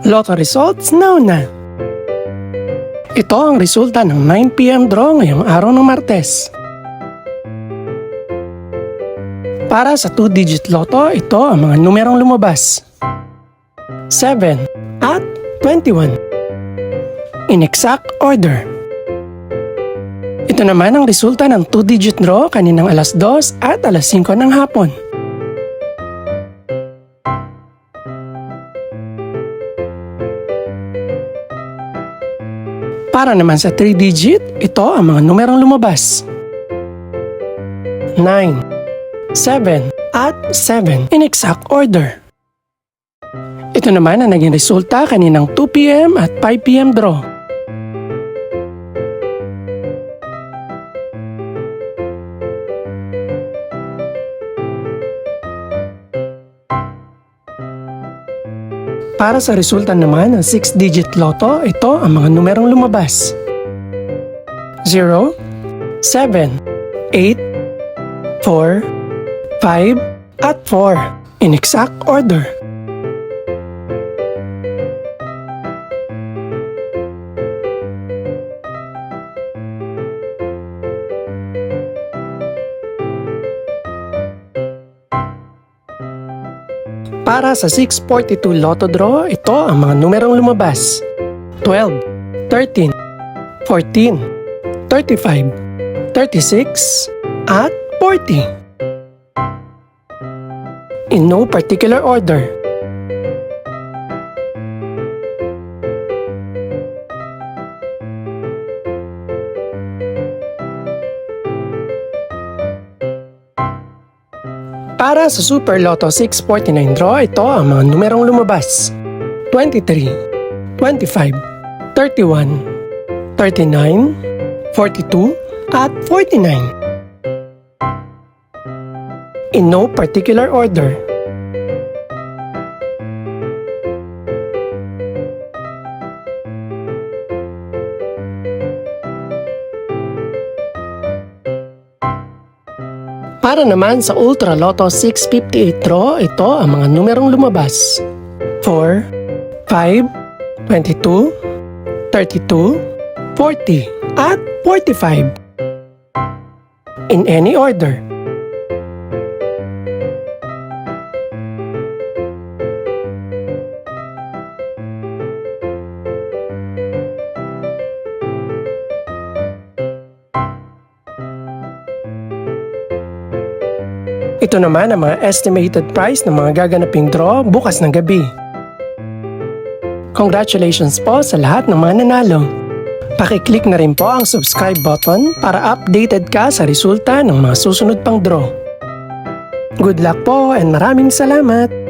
Lotto results now na! Ito ang resulta ng 9 PM draw ngayong araw ng Martes. Para sa 2-digit lotto, ito ang mga numerong lumabas. 7 at 21. In exact order. Ito naman ang resulta ng 2-digit draw kaninang alas 2 at alas 5 ng hapon. Para naman sa 3-digit, ito ang mga numerong lumabas. 9, 7 at 7 in exact order. Ito naman ang naging resulta kaninang 2 PM at 5 PM draw. Para sa resulta naman ng 6-digit lotto, ito ang mga numerong lumabas. 0, 7, 8, 4, 5, at 4 in exact order. Para sa 642 Lotto Draw, ito ang mga numerong lumabas. 12, 13, 14, 35, 36, at 40. In no particular order. Para sa Super Lotto 649 draw, ito ang mga numerong lumabas. 23, 25, 31, 39, 42, at 49. In no particular order. Para naman sa Ultra Lotto 658 draw, ito ang mga numerong lumabas. 4, 5, 22, 32, 40, at 45. In any order. Ito naman ang mga estimated price ng mga gaganaping draw bukas ng gabi. Congratulations po sa lahat ng mga nanalo. Pakiclick na rin po ang subscribe button para updated ka sa resulta ng mga susunod pang draw. Good luck po and maraming salamat!